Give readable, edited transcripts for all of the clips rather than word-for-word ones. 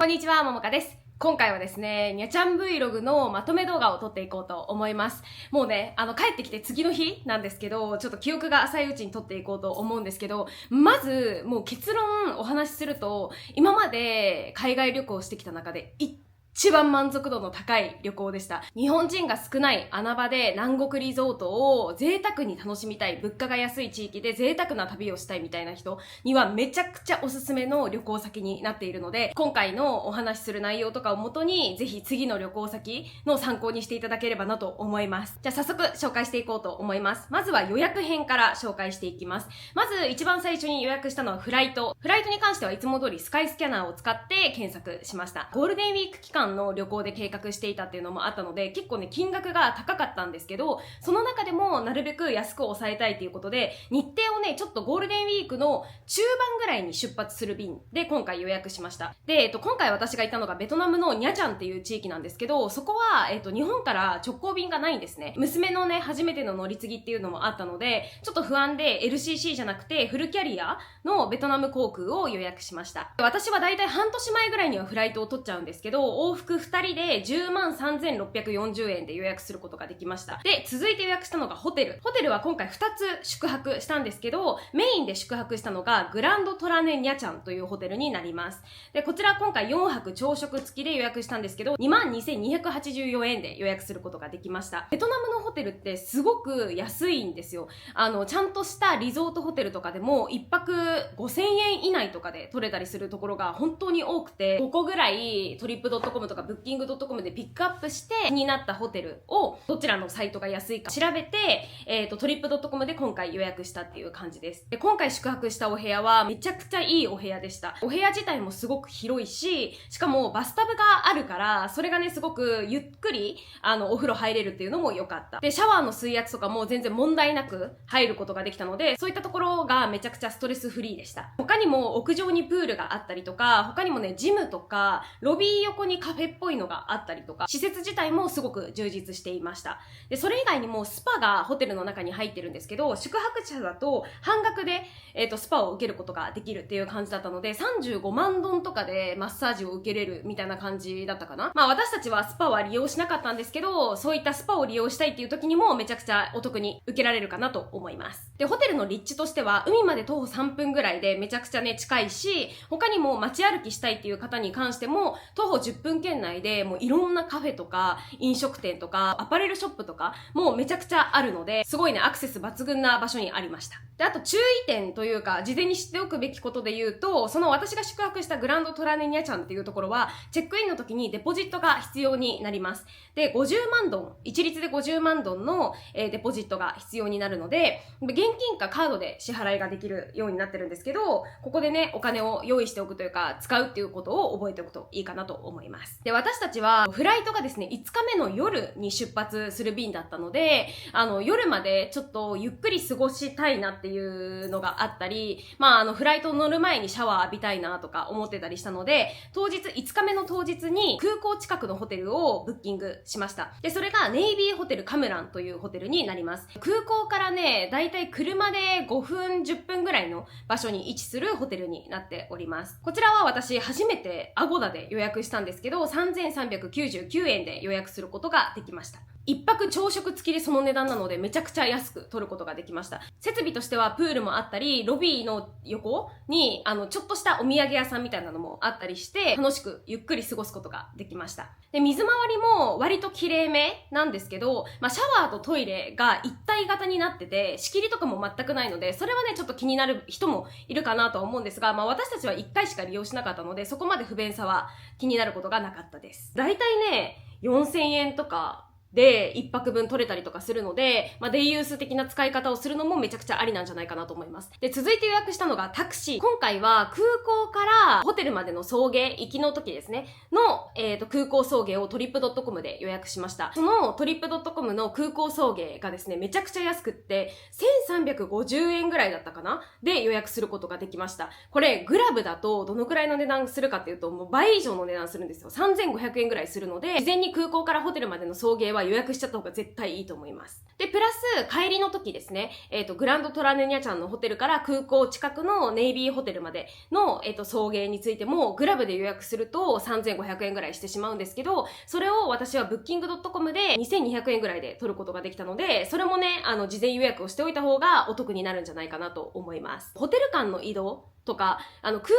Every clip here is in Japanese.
こんにちは、ももかです。今回はですね、にゃちゃん Vlog のまとめ動画を撮っていこうと思います。もうね、帰ってきて次の日なんですけど、ちょっと記憶が浅いうちに撮っていこうと思うんですけど、まず、もう結論お話しすると、今まで海外旅行してきた中で一番満足度の高い旅行でした。日本人が少ない穴場で南国リゾートを贅沢に楽しみたい、物価が安い地域で贅沢な旅をしたいみたいな人にはめちゃくちゃおすすめの旅行先になっているので、今回のお話しする内容とかをもとに、ぜひ次の旅行先の参考にしていただければなと思います。じゃあ早速紹介していこうと思います。まずは予約編から紹介していきます。まず一番最初に予約したのはフライト。フライトに関してはいつも通りスカイスキャナーを使って検索しました。ゴールデンウィーク期間の旅行で計画していたっていうのもあったので、結構ね、金額が高かったんですけど、その中でもなるべく安く抑えたいということで、日程をね、ちょっとゴールデンウィークの中盤ぐらいに出発する便で今回予約しました。で、今回私が行ったのがベトナムのニャチャンっていう地域なんですけど、そこは、日本から直行便がないんですね。娘のね、初めての乗り継ぎっていうのもあったので、ちょっと不安で LCC じゃなくてフルキャリアのベトナム航空を予約しました。私はだいたい半年前ぐらいにはフライトを取っちゃうんですけど、往復2人で10万3640円で予約することができました。で、続いて予約したのがホテル。ホテルは今回2つ宿泊したんですけど、メインで宿泊したのがグランドトラネニャチャンというホテルになります。で、こちら今回4泊朝食付きで予約したんですけど、22,284円で予約することができました。ベトナムのホテルってすごく安いんですよ。ちゃんとしたリゾートホテルとかでも1泊5000円以内とかで取れたりするところが本当に多くて、5個ぐらいトリップ .com とかブッキング .com でピックアップして気になったホテルをどちらのサイトが安いか調べて、トリップ .com で今回予約したっていう感じです。で、今回宿泊したお部屋はめちゃくちゃいいお部屋でした。お部屋自体もすごく広いし、しかもバスタブがあるから、それがね、すごくゆっくりお風呂入れるっていうのも良かった。で、シャワーの水圧とかも全然問題なく入ることができたので、そういったところがめちゃくちゃストレスフリーでした。他にも屋上にプールがあったりとか、他にもね、ジムとか、ロビー横にカフェっぽいのがあったりとか、施設自体もすごく充実していました。で、それ以外にもスパがホテルの中に入ってるんですけど、宿泊者だと半額で、スパを受けることができるっていう感じだったので、35万ドンとかでマッサージを受けれるみたいな感じだったかな。まあ私たちはスパは利用しなかったんですけど、そういったスパを利用したいっていう時にもめちゃくちゃお得に受けられるかなと思います。で、ホテルの立地としては海まで徒歩3分ぐらいでめちゃくちゃね近いし、他にも街歩きしたいっていう方に関しても徒歩10分圏内でもういろんなカフェとか飲食店とかアパレルショップとかもうめちゃくちゃあるので、すごいねアクセス抜群な場所にありました。で、あと注意点というか事前に知っておくべきことで言うと、その私が宿泊したグランドトラネニャチャンっていうところはチェックインの時にデポジットが必要になります。で、50万ドン、一律で50万ドンの、デポジットが必要になるので、現金かカードで支払いができるようになってるんですけど、ここでねお金を用意しておくというか使うっていうことを覚えておくといいかなと思います。で、私たちはフライトがですね5日目の夜に出発する便だったので、夜までちょっとゆっくり過ごしたいなっていうのがあったり、フライト乗る前にシャワー浴びたいなとか思ってたりしたので、5日目の当日に空港近くのホテルをブッキングしました。で、それがネイビーホテルカムランというホテルになります。空港からね、だいたい車で5分10分ぐらいの場所に位置するホテルになっております。こちらは私初めてアゴダで予約したんですけど、3399円で予約することができました。一泊朝食付きでその値段なのでめちゃくちゃ安く取ることができました。設備としてはプールもあったり、ロビーの横にちょっとしたお土産屋さんみたいなのもあったりして、楽しくゆっくり過ごすことができました。で、水回りも割と綺麗めなんですけど、シャワーとトイレが一体型になってて、仕切りとかも全くないので、それはねちょっと気になる人もいるかなとは思うんですが、私たちは1回しか利用しなかったので、そこまで不便さは気になることがなかったです。だいたいね4000円とかで一泊分取れたりとかするので、デイユース的な使い方をするのもめちゃくちゃありなんじゃないかなと思います。で、続いて予約したのがタクシー。今回は空港からホテルまでの送迎、行きの時ですね、の、空港送迎をトリップドットコムで予約しました。そのトリップドットコムの空港送迎がですね、めちゃくちゃ安くって、1350円ぐらいだったかなで予約することができました。これ、グラブだとどのくらいの値段するかっていうと、もう倍以上の値段するんですよ。3500円ぐらいするので、事前に空港からホテルまでの送迎は予約しちゃった方が絶対いいと思います。で、プラス、帰りの時ですね、グランドトラネニャちゃんのホテルから空港近くのネイビーホテルまでの、送迎についても、グラブで予約すると3500円ぐらいしてしまうんですけど、それを私はブッキングドットコムで2200円ぐらいで取ることができたので、それもね、事前予約をしておいた方がお得になるんじゃないかなと思います。ホテル間の移動とか、空港を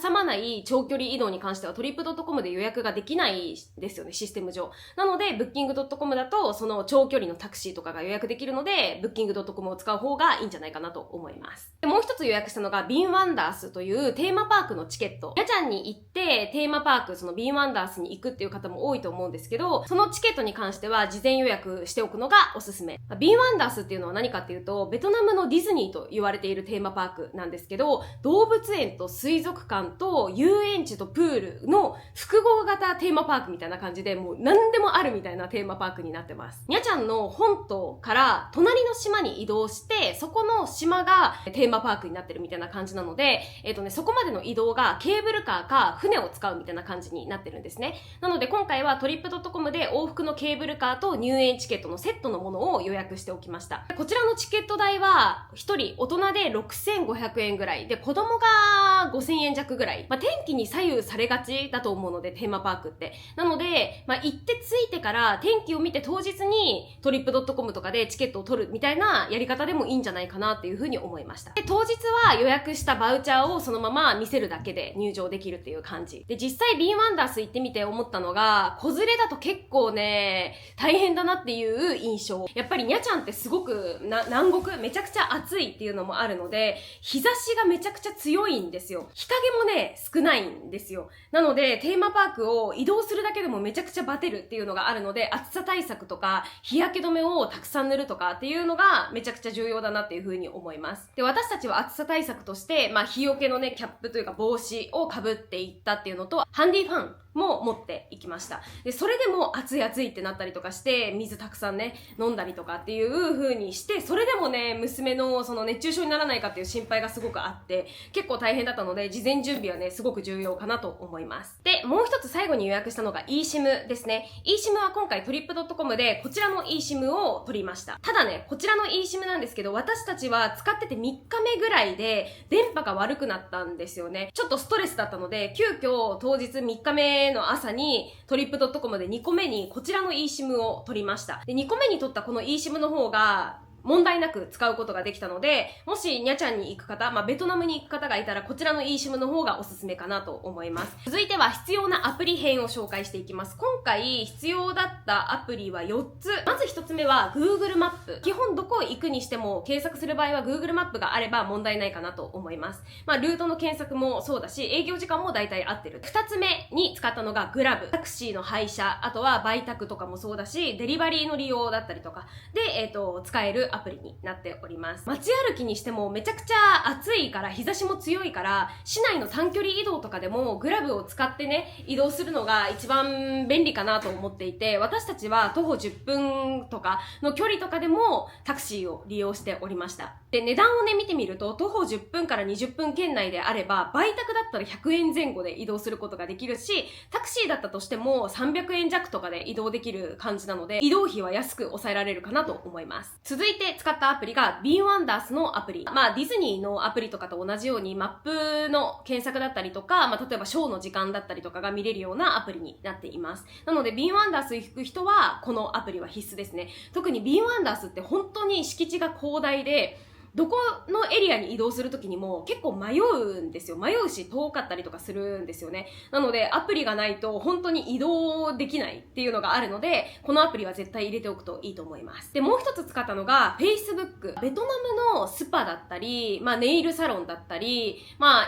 挟まない長距離移動に関してはトリップドットコムで予約ができないですよね、システム上。なので、ブッキングドットコムだと、その長距離のタクシーとかが予約できるので、ブッキングドットコムを使う方がいいんじゃないかなと思います。で、もう一つ予約したのが、ビンワンダースというテーマパークのチケット。ニャちゃんに行って、テーマパーク、そのビンワンダースに行くっていう方も多いと思うんですけど、そのチケットに関しては、事前予約しておくのがおすすめ。ビンワンダースっていうのは何かっていうと、ベトナムのディズニーと言われているテーマパークなんですけど、動物園と水族館と遊園地とプールの複合型テーマパークみたいな感じで、もう何でもあるみたいなテーマパークになってます。にゃちゃんの本島から隣の島に移動して、そこの島がテーマパークになってるみたいな感じなので、そこまでの移動がケーブルカーか船を使うみたいな感じになってるんですね。なので今回はトリップドットコムで往復のケーブルカーと入園チケットのセットのものを予約しておきました。こちらのチケット代は1人大人で6500円ぐらいで、子供が5000円弱ぐらい。天気に左右されがちだと思うので、テーマパークって。なので、行って着いてから天気を見て当日にトリップドットコムとかでチケットを取るみたいなやり方でもいいんじゃないかなっていうふうに思いました。で、当日は予約したバウチャーをそのまま見せるだけで入場できるっていう感じ。で、実際ビンワンダース行ってみて思ったのが、子連れだと結構ね、大変だなっていう印象。やっぱりニャちゃんってすごく南国めちゃくちゃ暑いっていうのもあるので、日差しがめちゃくちゃ強いんですよ。日陰もね、少ないんですよ。なので、テーマパークを移動するだけでもめちゃくちゃバテるっていうのがあるので、暑さ対策とか、日焼け止めをたくさん塗るとかっていうのがめちゃくちゃ重要だなっていうふうに思います。で、私たちは暑さ対策として、日よけのね、キャップというか帽子を被っていったっていうのと、ハンディファンも持っていきました。で、それでも暑い暑いってなったりとかして、水たくさんね、飲んだりとかっていう風にして、それでもね、娘のその熱中症にならないかっていう心配がすごくあって、結構大変だったので、事前準備はね、すごく重要かなと思います。で、もう一つ最後に予約したのが eSIM ですね。eSIM は今回トリップドットコムでこちらの eSIM を取りました。ただね、こちらの eSIM なんですけど、私たちは使ってて3日目ぐらいで電波が悪くなったんですよね。ちょっとストレスだったので、急遽当日3日目の朝にトリップドットコムで2個目にこちらの eSIM を取りました。で、2個目に取ったこの eSIM の方が問題なく使うことができたので、もしニャちゃんに行く方、ベトナムに行く方がいたらこちらの eSIM の方がおすすめかなと思います。続いては必要なアプリ編を紹介していきます。今回必要だったアプリは4つ。まず1つ目は Google マップ。基本どこ行くにしても検索する場合は Google マップがあれば問題ないかなと思います。ルートの検索もそうだし、営業時間も大体合ってる。2つ目に使ったのが Grab。タクシーの配車、あとは売宅とかもそうだし、デリバリーの利用だったりとかで、使えるアプリになっております。街歩きにしてもめちゃくちゃ暑いから、日差しも強いから、市内の短距離移動とかでもグラブを使ってね、移動するのが一番便利かなと思っていて、私たちは徒歩10分とかの距離とかでもタクシーを利用しておりました。で、値段をね、見てみると、徒歩10分から20分圏内であれば、売宅だったら100円前後で移動することができるし、タクシーだったとしても300円弱とかで移動できる感じなので、移動費は安く抑えられるかなと思います。続いて使ったアプリがビンワンダースのアプリ。ディズニーのアプリとかと同じようにマップの検索だったりとか、例えばショーの時間だったりとかが見れるようなアプリになっています。なのでビンワンダース行く人はこのアプリは必須ですね。特にビンワンダースって本当に敷地が広大で、どこのエリアに移動するときにも結構迷うんですよ。迷うし遠かったりとかするんですよね。なのでアプリがないと本当に移動できないっていうのがあるので、このアプリは絶対入れておくといいと思います。で、もう一つ使ったのが Facebook。ベトナムのスパだったり、ネイルサロンだったり、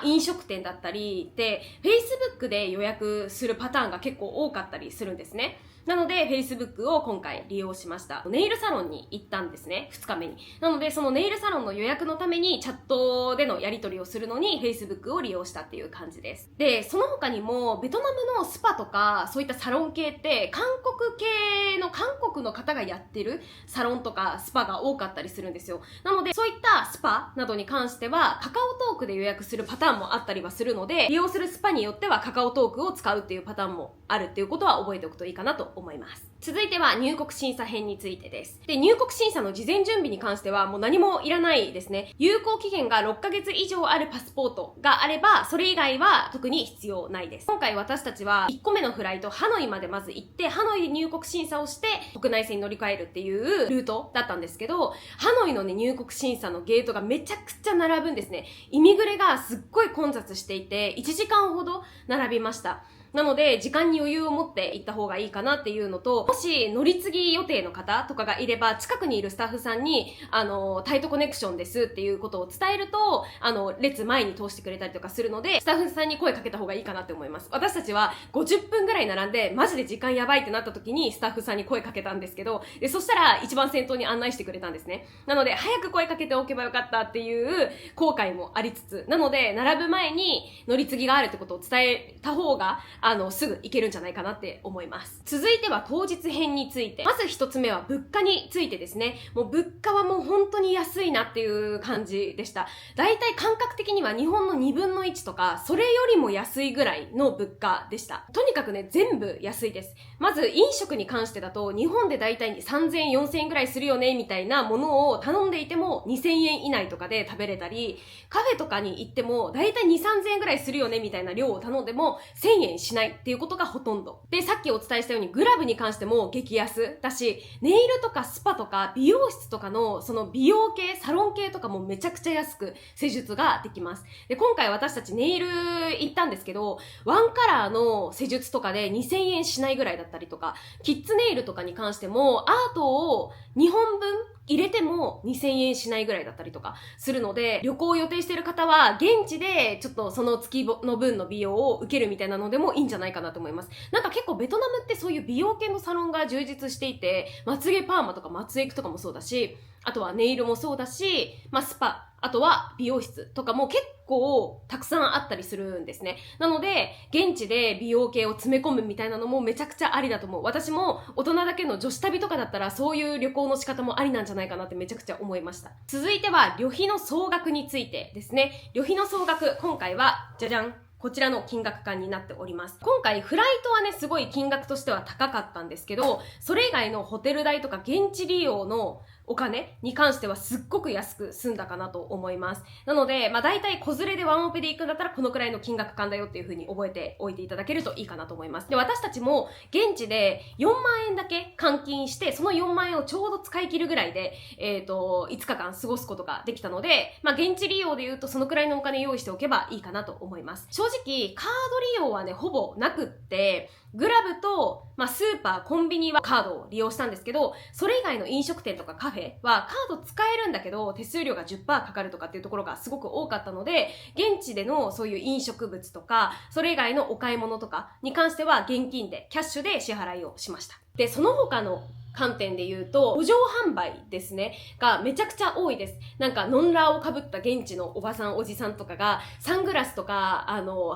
飲食店だったりで、Facebook で予約するパターンが結構多かったりするんですね。なので Facebook を今回利用しました。ネイルサロンに行ったんですね、2日目に。なのでそのネイルサロンの予約のためにチャットでのやり取りをするのに Facebook を利用したっていう感じです。で、その他にもベトナムのスパとかそういったサロン系って韓国の方がやってるサロンとかスパが多かったりするんですよ。なのでそういったスパなどに関してはカカオトークで予約するパターンもあったりはするので、利用するスパによってはカカオトークを使うっていうパターンもあるっていうことは覚えておくといいかなと思います。続いては入国審査編についてです。で、入国審査の事前準備に関してはもう何もいらないですね。有効期限が6ヶ月以上あるパスポートがあれば、それ以外は特に必要ないです。今回私たちは1個目のフライト、ハノイまでまず行って、ハノイで入国審査をして、国内線に乗り換えるっていうルートだったんですけど、ハノイのね、入国審査のゲートがめちゃくちゃ並ぶんですね。イミグレがすっごい混雑していて、1時間ほど並びました。なので、時間に余裕を持って行った方がいいかなっていうのと、もし乗り継ぎ予定の方とかがいれば、近くにいるスタッフさんに、タイトコネクションですっていうことを伝えると、列前に通してくれたりとかするので、スタッフさんに声かけた方がいいかなって思います。私たちは50分ぐらい並んで、マジで時間やばいってなった時に、スタッフさんに声かけたんですけど、で、そしたら一番先頭に案内してくれたんですね。なので、早く声かけておけばよかったっていう後悔もありつつ、なので、並ぶ前に乗り継ぎがあるってことを伝えた方が、すぐ行けるんじゃないかなって思います。続いては当日編について。まず一つ目は物価についてですね。もう物価はもう本当に安いなっていう感じでした。だいたい感覚的には日本の2分の1とか、それよりも安いぐらいの物価でした。とにかくね、全部安いです。まず飲食に関してだと、日本でだいたい3000円、4000円ぐらいするよね、みたいなものを頼んでいても2000円以内とかで食べれたり、カフェとかに行ってもだいたい2、3000円ぐらいするよね、みたいな量を頼んでも1000円しないっていうことがほとんど。で、さっきお伝えしたようにグラブに関しても激安だし、ネイルとかスパとか美容室とかのその美容系、サロン系とかもめちゃくちゃ安く施術ができます。で、今回私たちネイル行ったんですけど、ワンカラーの施術とかで2000円しないぐらいだったりとか、キッズネイルとかに関してもアートを2本分入れても2000円しないぐらいだったりとかするので、旅行を予定している方は現地でちょっとその月の分の美容を受けるみたいなのでもいいんじゃないかなと思います。なんか結構ベトナムってそういう美容系のサロンが充実していて、まつげパーマとかまつエクとかもそうだし、あとはネイルもそうだし、スパ、あとは美容室とかも結構たくさんあったりするんですね。なので、現地で美容系を詰め込むみたいなのもめちゃくちゃありだと思う。私も大人だけの女子旅とかだったらそういう旅行の仕方もありなんじゃないかなってめちゃくちゃ思いました。続いては旅費の総額についてですね。旅費の総額、今回はじゃじゃん。こちらの金額感になっております。今回フライトはね、すごい金額としては高かったんですけど、それ以外のホテル代とか現地利用のお金に関してはすっごく安く済んだかなと思います。なので、大体子連れでワンオペで行くんだったらこのくらいの金額感だよっていう風に覚えておいていただけるといいかなと思います。で、私たちも現地で4万円だけ換金して、その4万円をちょうど使い切るぐらいで、5日間過ごすことができたので、現地利用で言うとそのくらいのお金用意しておけばいいかなと思います。正直、カード利用はね、ほぼなくって、グラブと、スーパー、コンビニはカードを利用したんですけど、それ以外の飲食店とかカフェはカード使えるんだけど、手数料が 10% かかるとかっていうところがすごく多かったので、現地でのそういう飲食物とか、それ以外のお買い物とかに関しては現金で、キャッシュで支払いをしました。で、その他の観点で言うと、路上販売ですね、がめちゃくちゃ多いです。なんか、ノンラーを被った現地のおばさん、おじさんとかが、サングラスとか、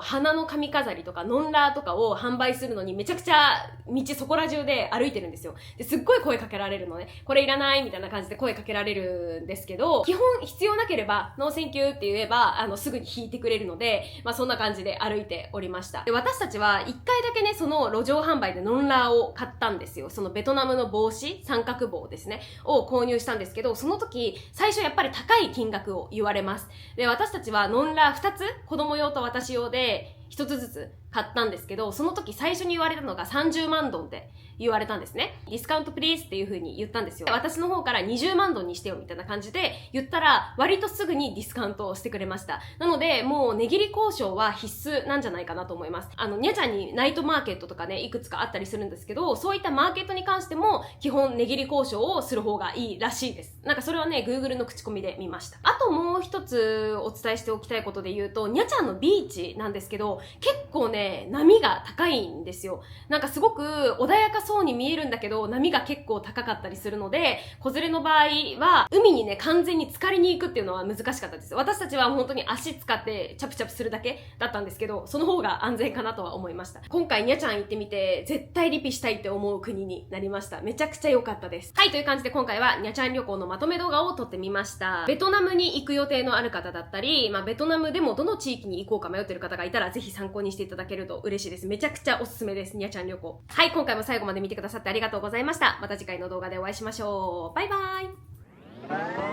花の髪飾りとか、ノンラーとかを販売するのにめちゃくちゃ道そこら中で歩いてるんですよ。で、すっごい声かけられるのね。これいらないみたいな感じで声かけられるんですけど、基本必要なければ、ノーセンキューって言えば、すぐに引いてくれるので、そんな感じで歩いておりました。で、私たちは一回だけね、その路上販売でノンラーを買ったんですよ。そのベトナムの帽子、三角帽ですね、を購入したんですけど、その時、最初やっぱり高い金額を言われます。で、私たちはノンラー2つ、子供用と私用で1つずつ買ったんですけど、その時最初に言われたのが30万ドンって言われたんですね。ディスカウントプリーズっていう風に言ったんですよ。私の方から20万ドンにしてよみたいな感じで言ったら、割とすぐにディスカウントをしてくれました。なので、もう値切り交渉は必須なんじゃないかなと思います。にゃちゃんにナイトマーケットとかね、いくつかあったりするんですけど、そういったマーケットに関しても、基本値切り交渉をする方がいいらしいです。なんかそれはね、Google の口コミで見ました。あともう一つお伝えしておきたいことで言うと、にゃちゃんのビーチなんですけど、ど、結構ね、波が高いんですよ。なんかすごく穏やかそうに見えるんだけど、波が結構高かったりするので、子連れの場合は、海にね、完全に浸かりに行くっていうのは難しかったです。私たちは本当に足使ってチャプチャプするだけだったんですけど、その方が安全かなとは思いました。今回にゃちゃん行ってみて、絶対リピしたいって思う国になりました。めちゃくちゃ良かったです。はい、という感じで今回はにゃちゃん旅行のまとめ動画を撮ってみました。ベトナムに行く予定のある方だったり、ベトナムでもどの地域に行こうか迷ってる方がいたら、ぜひ参考にしていただけると嬉しいです。めちゃくちゃおすすめです。にゃちゃん旅行。はい、今回も最後まで見てくださってありがとうございました。また次回の動画でお会いしましょう。バイバーイ。